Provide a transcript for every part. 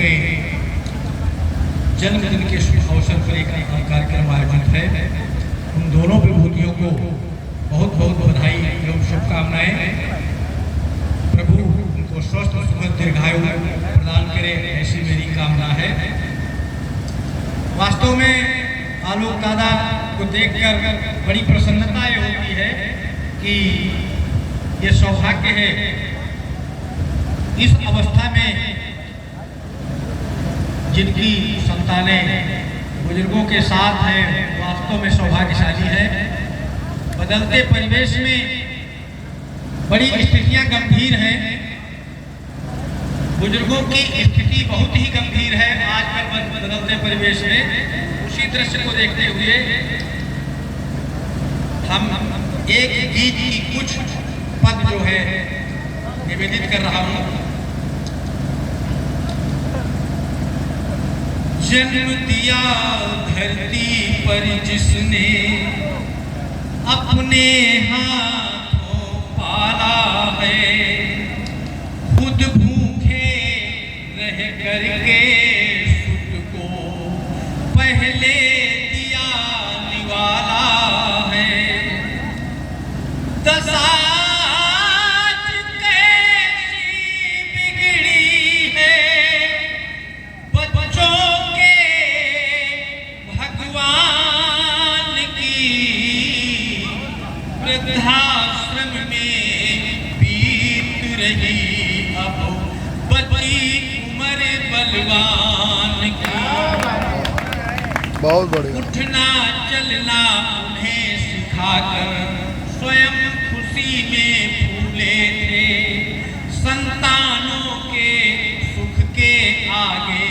उनके जन्मदिन के शुभ अवसर पर एक कार्यक्रम आयोजित है। उन दोनों विभूतियों को बहुत बहुत बधाई एवं शुभकामनाएं। प्रभु उनको स्वस्थ सुखद दीर्घायु प्रदान करे, ऐसी मेरी कामना है। वास्तव में आलोक दादा को देखकर बड़ी प्रसन्नता ये होती है कि ये सौभाग्य है इस अवस्था में जिनकी संतानें बुजुर्गों के साथ है, वास्तव में सौभाग्यशाली है। बदलते परिवेश में बड़ी स्थितियां गंभीर हैं। बुजुर्गों की स्थिति बहुत ही गंभीर है आजकल बदलते परिवेश में। उसी दृश्य को देखते हुए हम एक गीत की कुछ पद जो है निवेदित कर रहा हूं। जन्म दिया धरती पर जिसने, अपने हाथों पाला है, खुद भूखे रह करके सुध को पहले दिया निवाला है। दशा वृद्धाश्रम में बीत रही अब बची उम्र बलवान की। बहुत बढ़िया। उठना चलना उन्हें सिखाकर स्वयं खुशी में फूले थे। संतानों के सुख के आगे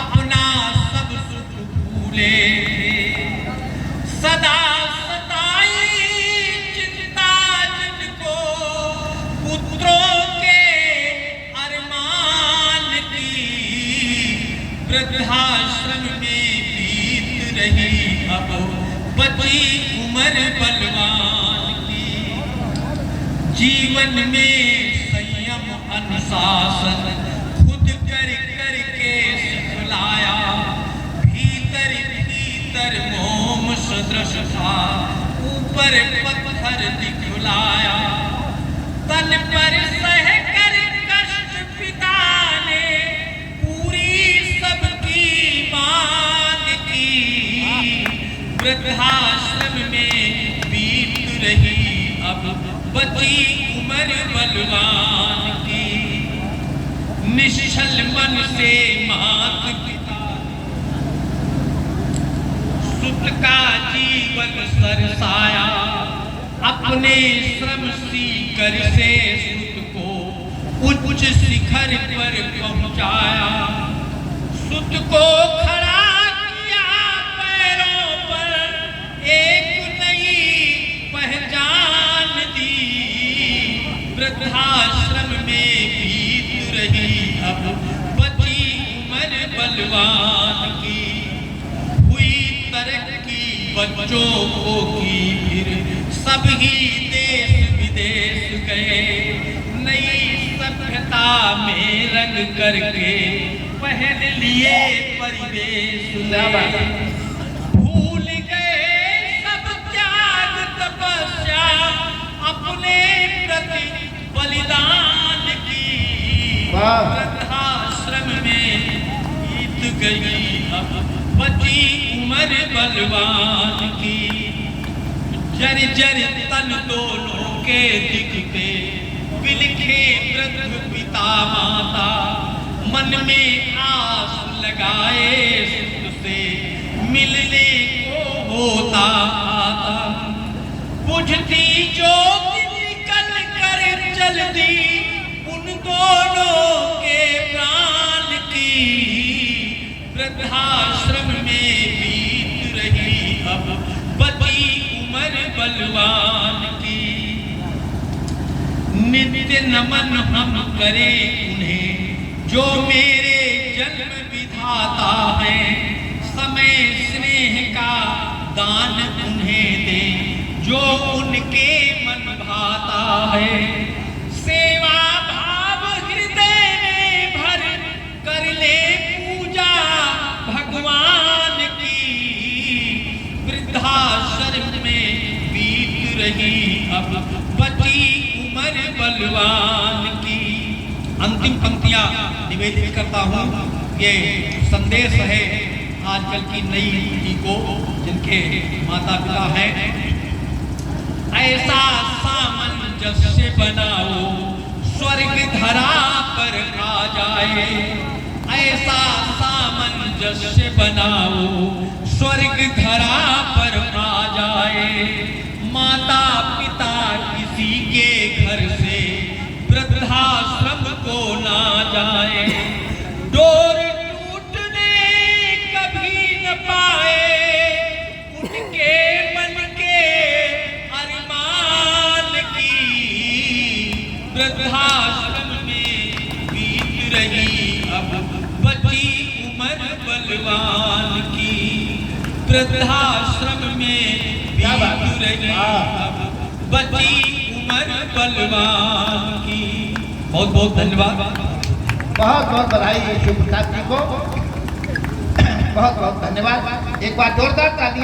अपना सब सुख भूले थे। सदा वृद्धाश्रम में बीत रही अब बची उम्र बलवान की। जीवन में संयम अनुशासन खुद कर कर के सिखलाया। भीतर भीतर मोम सदृश था, ऊपर पत्थर दिखलाया। तन पर सह कर कष्ट पिता ने वृद्धाश्रम में बीत रही अब बची उम्र बलवान की। निश्चल मन से मात पिता सुत का जीवन सरसाया। अपने श्रम सीकर से सुत को उच्च शिखर पर पहुंचाया। सुत को खड़ा एक नई पहचान दी। वृद्धाश्रम में बीत रही अब बची उम्र बलवान की। हुई तरक्की बच्चों को की फिर सभी देश विदेश गए। नई सभ्यता में रंग करके पहन लिए परिवेश में। अपने प्रति बलिदान की। वृद्धाश्रम में बीत गई अब बची उम्र बलवान की। जर जर तन दोनों के दिखते बिलखे वृद्ध पिता माता। मन में आस लगाए सुख से मिलने को होता आता। बुझती ज्योति निकल कर जल्दी उन दोनों के प्राण की। वृद्धाश्रम में बीत रही अब बची उम्र बलवान की। नित्य नमन हम करें उन्हें जो मेरे जन्म विधाता है। समय स्नेह का दान उन्हें दे जो उनके मन भाता है। सेवा भाव हृदय में भर कर ले बलवान की। अंतिम पंक्तियां निवेदित करता हूँ। ये संदेश है आजकल की नई पीढ़ी को, जिनके माता पिता हैं। ऐसा सामंजस्य बनाओ स्वर्ग धरा पर आ जाए, ऐसा सामंजस्य बनाओ स्वर्ग धरा पर आ जाए। माता पिता किसी के घर से वृद्धाश्रम को ना जाए, डोर टूटने कभी न पाए उनके मन के अरमान की। वृद्धाश्रम में बीत रही अब बची उम्र बलवान की, वृद्धाश्रम में बीत रही अब बची उम्र बलवान की। बहुत बहुत धन्यवाद। बहुत बहुत बधाई शुभ साथी को, बहुत बहुत धन्यवाद। एक बार जोरदार तालियां।